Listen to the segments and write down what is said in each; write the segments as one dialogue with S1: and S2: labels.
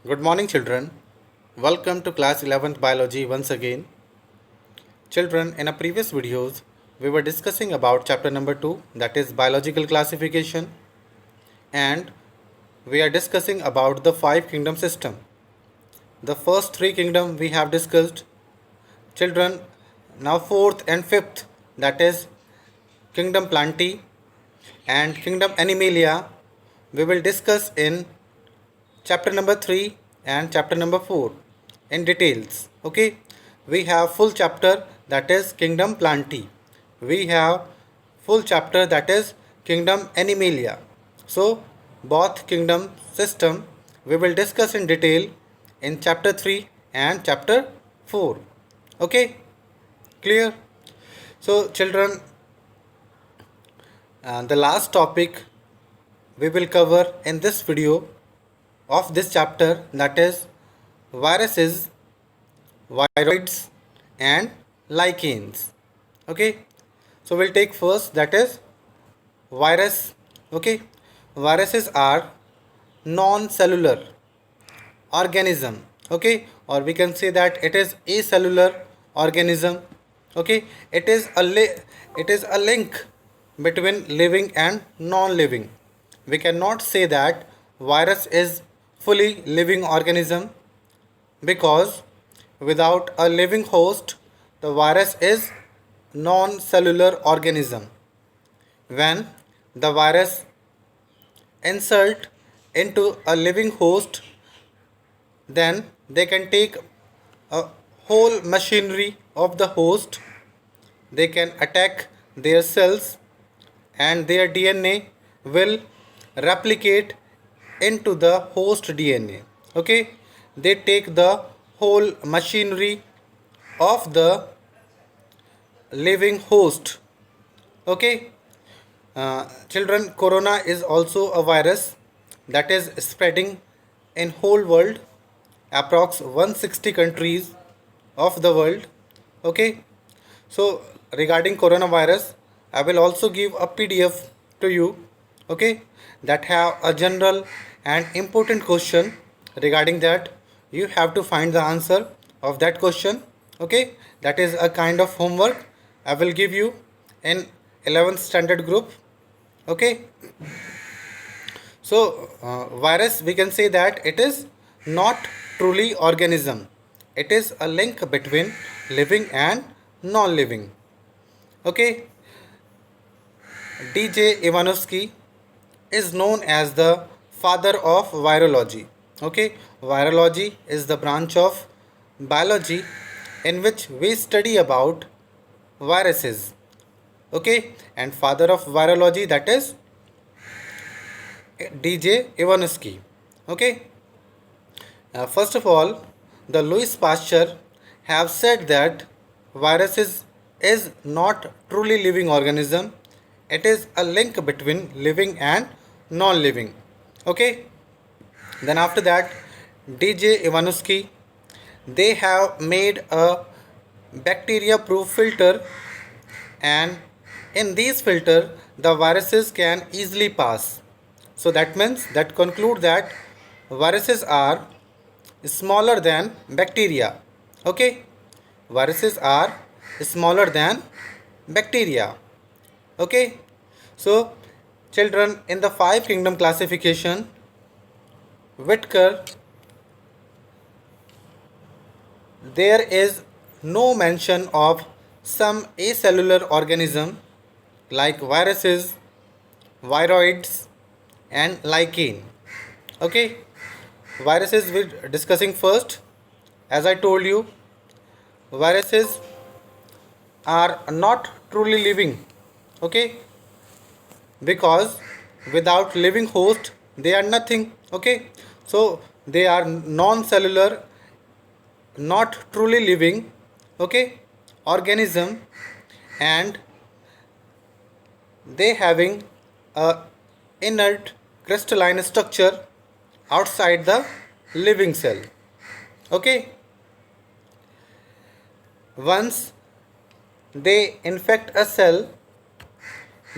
S1: Good morning, children. Welcome to class 11th biology once again. Children, in our previous videos, we were discussing about chapter number 2, that is biological classification, and we are discussing about the five kingdom system. The first three kingdom we have discussed. Children, now fourth and fifth, that is kingdom Plantae and kingdom Animalia, we will discuss in chapter number 3 and chapter number 4 in details. Okay, we have full chapter that is kingdom Plantae. We have full chapter that is kingdom Animalia. So both kingdom system we will discuss in detail in chapter 3 and chapter 4. Okay, clear? So children, the last topic we will cover in this video of this chapter, that is viruses, viroids and lichens. Okay, so we'll take first, that is virus. Okay, viruses are non-cellular organism. Okay, or we can say that it is acellular organism. Okay, it is a link between living and non-living. We cannot say that virus is fully living organism, because without a living host the virus is non-cellular organism. When the virus insert into a living host, then they can take a whole machinery of the host. They can attack their cells and their DNA will replicate into the host DNA. Okay, they take the whole machinery of the living host. Okay, children, corona is also a virus that is spreading in whole world, approx 160 countries of the world. Okay, so regarding coronavirus, I will also give a PDF to you. Okay, that have a general and important question regarding that. You have to find the answer of that question. Okay, that is a kind of homework I will give you in 11th standard group. Okay, so virus, we can say that it is not truly organism. It is a link between living and non-living. Okay, DJ Ivanovsky is known as the father of virology. Okay, virology is the branch of biology in which we study about viruses. Okay, and father of virology, that is DJ Ivanovsky. Okay, first of all, the Louis Pasteur have said that viruses is not truly living organism. It is a link between living and non-living. Okay. Then after that, DJ Ivanovsky, they have made a bacteria-proof filter, and in these filter the viruses can easily pass. So that means that conclude that viruses are smaller than bacteria. Okay, viruses are smaller than bacteria. Okay, so children, in the five kingdom classification, Whitaker, there is no mention of some acellular organism like viruses, viroids and lichen. Okay, viruses we're discussing first. As I told you, viruses are not truly living. Okay, because without living host they are nothing. Okay, so they are non-cellular, not truly living, okay, organism, and they having a inert crystalline structure outside the living cell. Okay, once they infect a cell,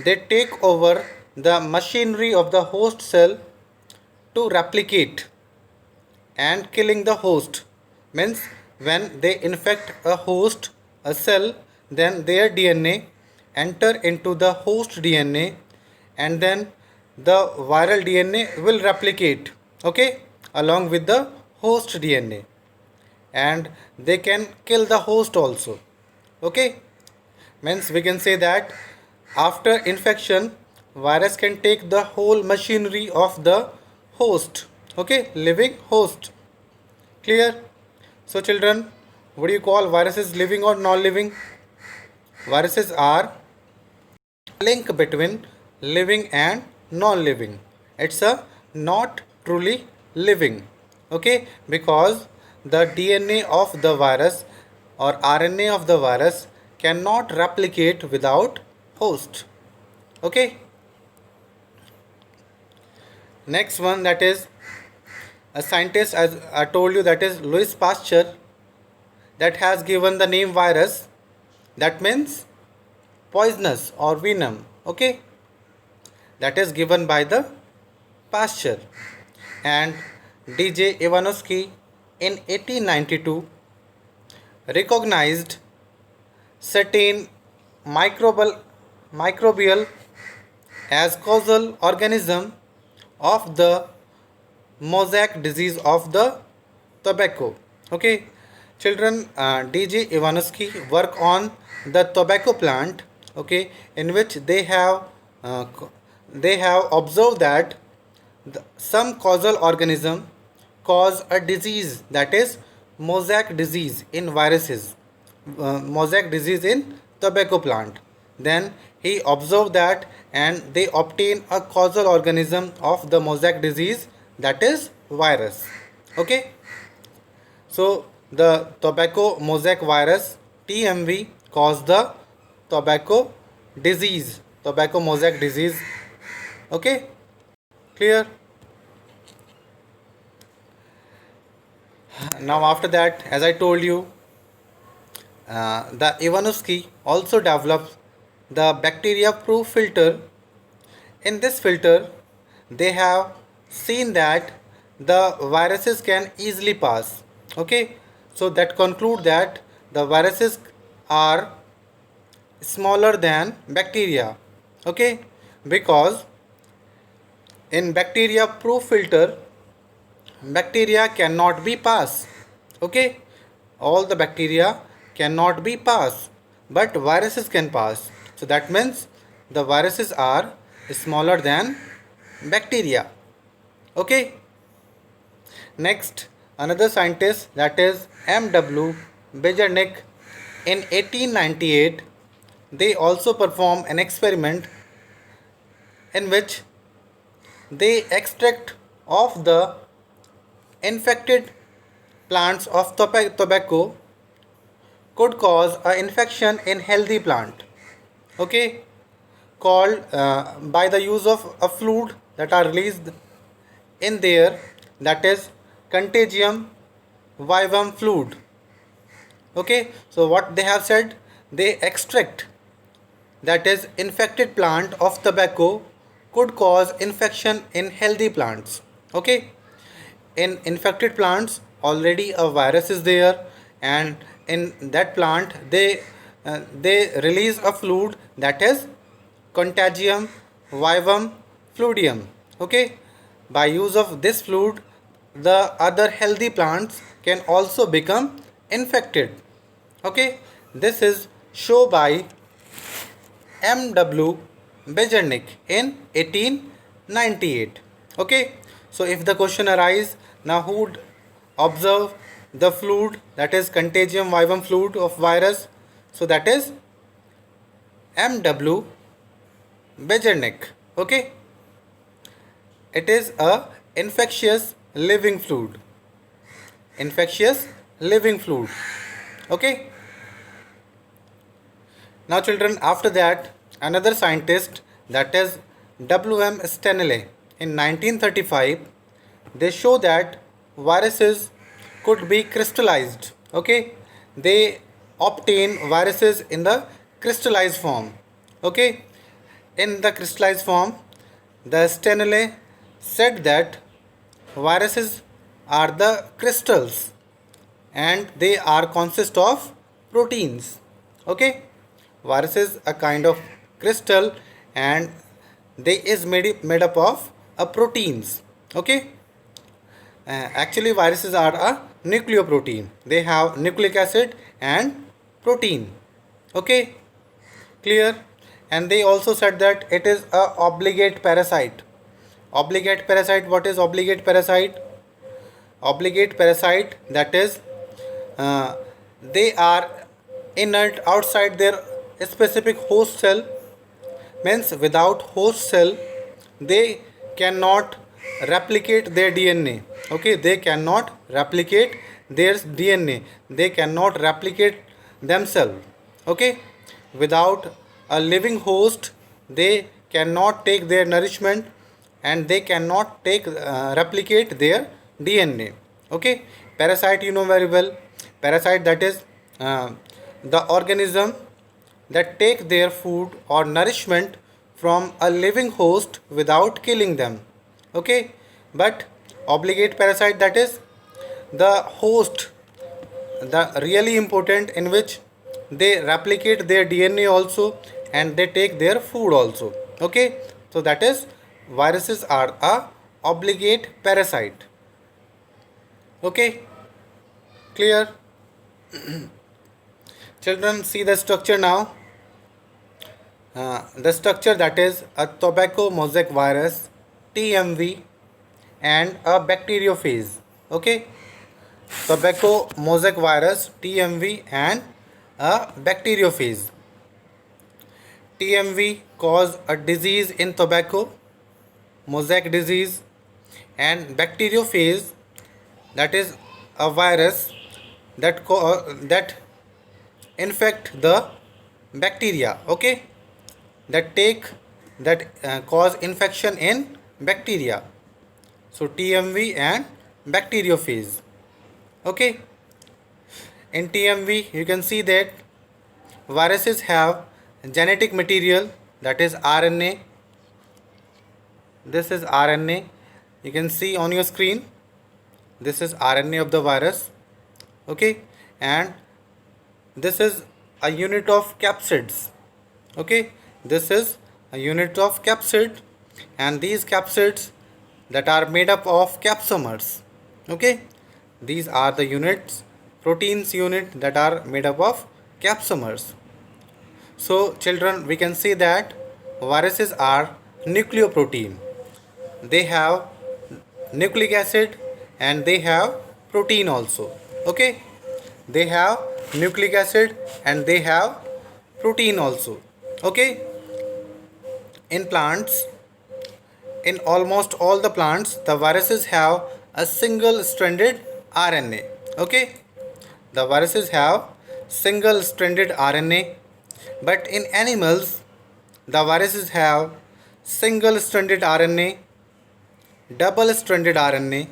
S1: they take over the machinery of the host cell to replicate, and killing the host. Means when they infect a host, a cell, then their DNA enter into the host DNA, and then the viral DNA will replicate, okay, along with the host DNA, and they can kill the host also, okay. Means we can say that after infection, virus can take the whole machinery of the host, okay, living host. Clear? So children, what do you call viruses, living or non-living? Viruses are link between living and non-living. It's a not truly living, okay, because the DNA of the virus or RNA of the virus cannot replicate without host, okay. Next one, that is a scientist, as I told you, that is Louis Pasteur, that has given the name virus. That means poisonous or venom, okay, that is given by the Pasteur. And DJ Ivanovsky in 1892 recognized certain microbial as causal organism of the mosaic disease of the tobacco, okay. Children, DJ Ivanovsky work on the tobacco plant, okay, in which uh, they have observed that some causal organism cause a disease, that is mosaic disease in viruses, mosaic disease in tobacco plant. Then he observed that, and they obtain a causal organism of the mosaic disease, that is virus, okay. So the tobacco mosaic virus TMV cause the tobacco disease, tobacco mosaic disease, okay. Clear? Now after that, as I told you, the Ivanovsky also developed the bacteria proof filter. In this filter, they have seen that the viruses can easily pass, okay. So that conclude that the viruses are smaller than bacteria, okay, because in bacteria proof filter, bacteria cannot be pass, okay, all the bacteria cannot be pass, but viruses can pass. So that means the viruses are smaller than bacteria, okay. Next, another scientist, that is MW Bejernik, in 1898 they also perform an experiment in which they extract of the infected plants of tobacco could cause an infection in healthy plant, okay, called by the use of a fluid that are released in there, that is contagium vivum fluid, okay. So what they have said, they extract, that is infected plant of tobacco could cause infection in healthy plants, okay. In infected plants already a virus is there, and in that plant they release a fluid, that is contagium vivum fluidium, okay. By use of this fluid, the other healthy plants can also become infected, okay. This is shown by MW Bejernik in 1898, okay. So if the question arise, now who would observe the fluid, that is contagium vivum fluid of virus? So that is MW Bejernik, okay. It is a infectious living fluid, infectious living fluid, okay. Now children, after that, another scientist, that is W.M. Stanley, in 1935 they show that viruses could be crystallized, okay. They obtain viruses in the crystallized form, okay. In the crystallized form, the Stanley said that viruses are the crystals, and they are consist of proteins. Okay, virus is a kind of crystal, and they is made up of proteins. Okay, actually viruses are a nucleoprotein. They have nucleic acid and protein. Okay, clear. And they also said that it is a obligate parasite. Obligate parasite, what is obligate parasite? Obligate parasite, that is, uh, they are inert outside their specific host cell. Means without host cell they cannot replicate their DNA. Okay, they cannot replicate their DNA, they cannot replicate themselves. Okay, without a living host they cannot take their nourishment, and they cannot take replicate their DNA. Okay, parasite, you know very well. Parasite, that is the organism that take their food or nourishment from a living host without killing them. Okay, but obligate parasite, that is the host, the really important, in which they replicate their DNA also, and they take their food also. Okay, so that is, viruses are a obligate parasite. Okay, clear. Children, see the structure now. The structure, that is a tobacco mosaic virus, TMV, and a bacteriophage. Okay, tobacco mosaic virus, TMV, and a bacteriophage. TMV cause a disease in tobacco, mosaic disease, and bacteriophage, that is a virus that infect the bacteria. Okay, that take that cause infection in bacteria. So TMV and bacteriophage. Okay, in TMV you can see that viruses have genetic material, that is RNA. This is RNA, you can see on your screen. This is RNA of the virus. Okay, and this is a unit of capsids. Okay, this is a unit of capsid, and these capsids that are made up of capsomers. Okay, these are the units, proteins unit, that are made up of capsomers. So children, we can see that viruses are nucleoprotein. They have nucleic acid and they have protein also. Okay, they have nucleic acid and they have protein also. Okay, in plants, in almost all the plants, the viruses have a single stranded RNA. Okay, the viruses have single stranded RNA, but in animals the viruses have single stranded RNA, double stranded RNA,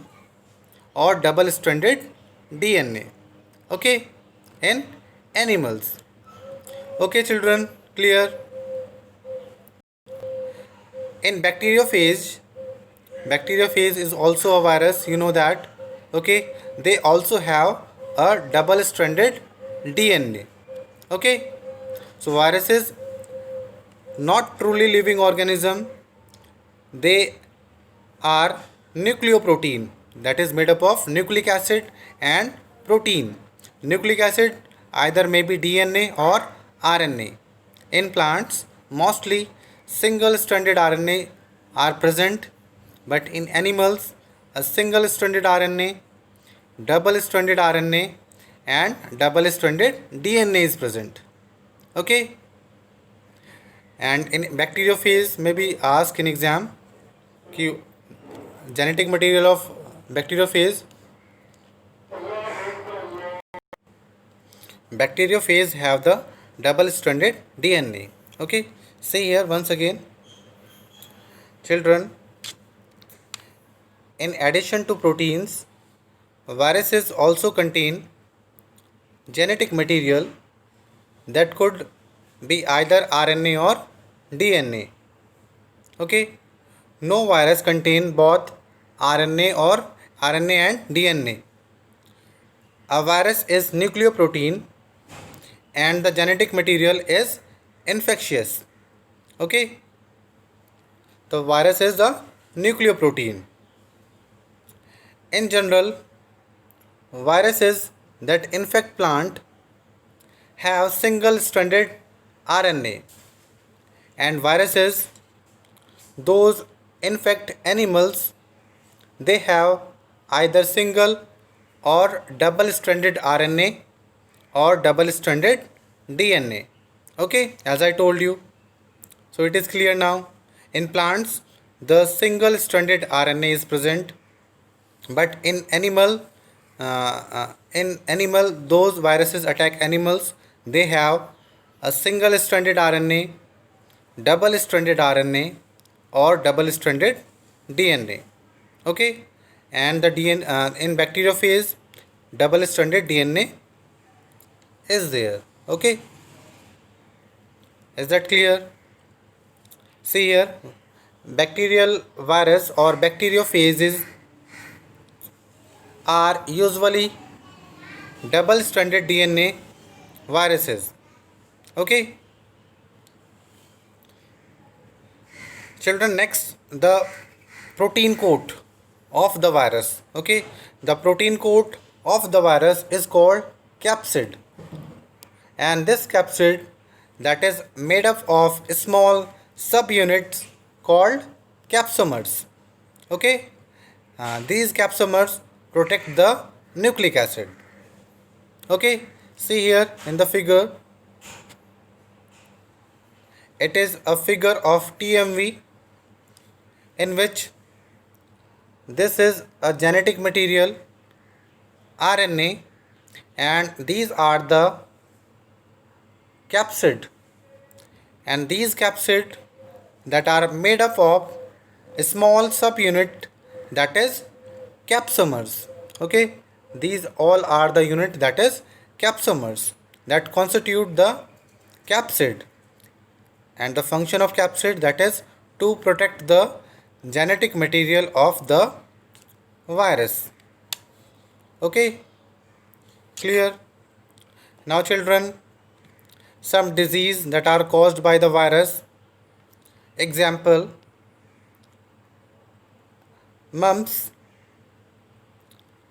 S1: or double stranded DNA. Okay, in animals. Okay children, clear. In bacteriophage, bacteriophage is also a virus, you know that. Okay, they also have a double stranded DNA. Okay, so viruses not truly living organism, they are nucleoprotein, that is made up of nucleic acid and protein. Nucleic acid either may be DNA or RNA. In plants, mostly single stranded RNA are present, but in animals, a single stranded RNA, double stranded RNA, and double stranded DNA is present. Okay, and in bacteriophage may be asked in exam, genetic material of bacteriophage. Bacteriophage have the double stranded DNA. Okay, see here once again, children, in addition to proteins, viruses also contain genetic material that could be either RNA or DNA. Okay, no virus contain both RNA or RNA and DNA. A virus is nucleoprotein and the genetic material is infectious. Okay, the virus is the nucleoprotein. In general, viruses that infect plant have single stranded RNA, and viruses those infect animals, they have either single or double stranded RNA or double stranded DNA. Okay, as I told you, so it is clear now. In plants, the single stranded RNA is present, but in animal, those viruses attack animals, they have a single stranded RNA, double stranded RNA, or double stranded DNA. Okay, and the DNA in bacteriophage, double stranded DNA is there. Okay, is that clear? See here, bacterial virus or bacteriophages are usually double stranded DNA viruses. Okay, children, next the protein coat of the virus. Okay, the protein coat of the virus is called capsid, and this capsid, that is made up of small subunits called capsomers. Okay, these capsomers protect the nucleic acid. Okay, see here in the figure, it is a figure of TMV in which this is a genetic material RNA, and these are the capsid, and these capsid that are made up of a small subunit, that is capsomers. Okay, these all are the unit, that is capsomers, that constitute the capsid, and the function of capsid, that is to protect the genetic material of the virus. Okay, clear? Now children, some disease that are caused by the virus. Example, mumps,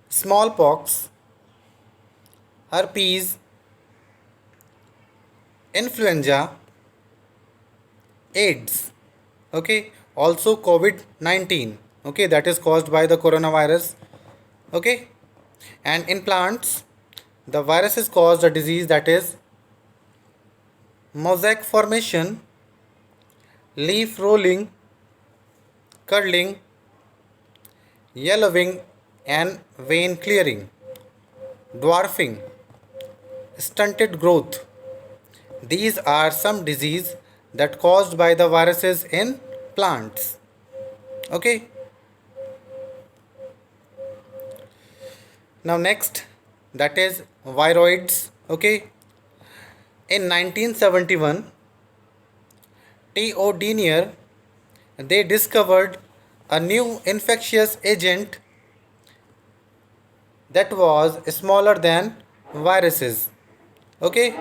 S1: smallpox, herpes, influenza, AIDS. Okay, also COVID-19. Okay, that is caused by the coronavirus. Okay, and in plants, the viruses cause a disease, that is mosaic formation, leaf rolling, curling, yellowing and vein clearing, dwarfing, stunted growth. These are some disease that caused by the viruses in plants. Okay, now next, that is viroids. Okay, in 1971, T.O. Denier, they discovered a new infectious agent that was smaller than viruses. Okay,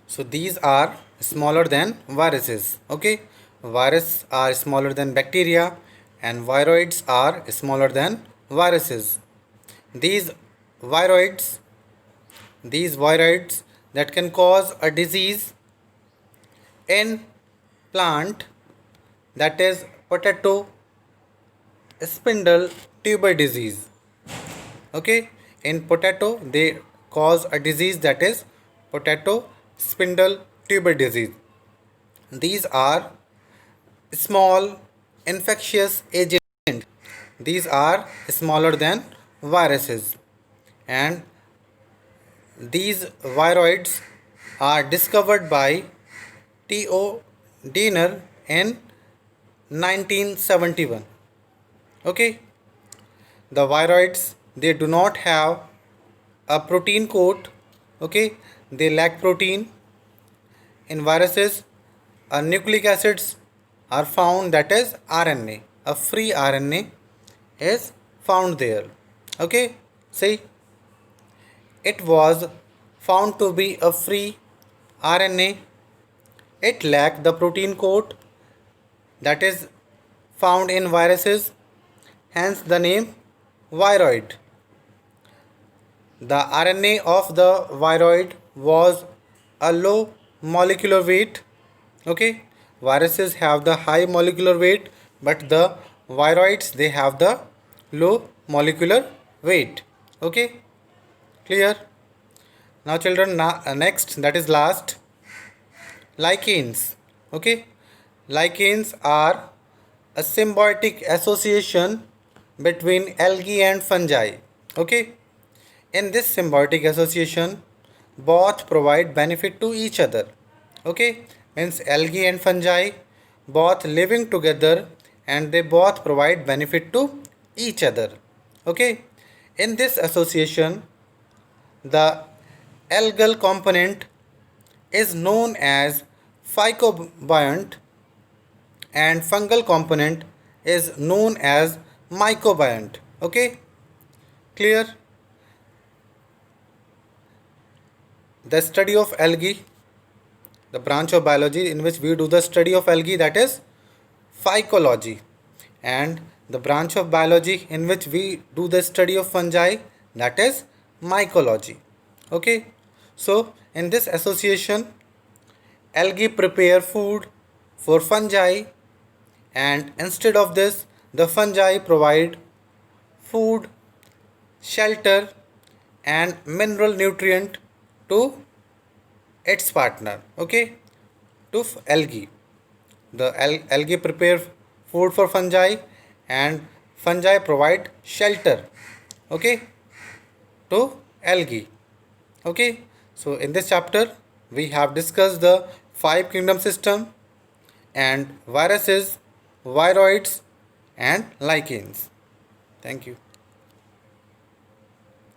S1: so these are smaller than viruses. Okay, viruses are smaller than bacteria and viroids are smaller than viruses. These viroids, that can cause a disease in plant, that is potato spindle tuber disease. Okay, in potato they cause a disease, that is potato spindle tuber disease. These are small infectious agents. These are smaller than viruses, and these viroids are discovered by T.O. Denier in 1971. Okay, the viroids, they do not have a protein coat. Okay, they lack protein. In viruses, nucleic acids are found, that is RNA, a free RNA. is found there. Okay, see, it was found to be a free RNA. It lacked the protein coat that is found in viruses, hence the name viroid. The RNA of the viroid was a low molecular weight. Okay, viruses have the high molecular weight, but the viroids they have the low molecular weight. Okay, clear? Now children, next, that is last, lichens. Okay, lichens are a symbiotic association between algae and fungi. Okay, in this symbiotic association, both provide benefit to each other. Okay, means algae and fungi both living together and they both provide benefit to each other. Okay, in this association, the algal component is known as phycobiont and fungal component is known as mycobiont. Okay, clear? The study of algae, the branch of biology in which we do the study of algae, that is phycology, and the branch of biology in which we do the study of fungi, that is mycology. Okay, so in this association, algae prepare food for fungi, and instead of this, the fungi provide food, shelter, and mineral nutrient to its partner. Okay, to algae. The algae prepare food for fungi, and fungi provide shelter. Okay, to algae. Okay, so in this chapter we have discussed the five kingdom system and viruses, viroids, and lichens. Thank you.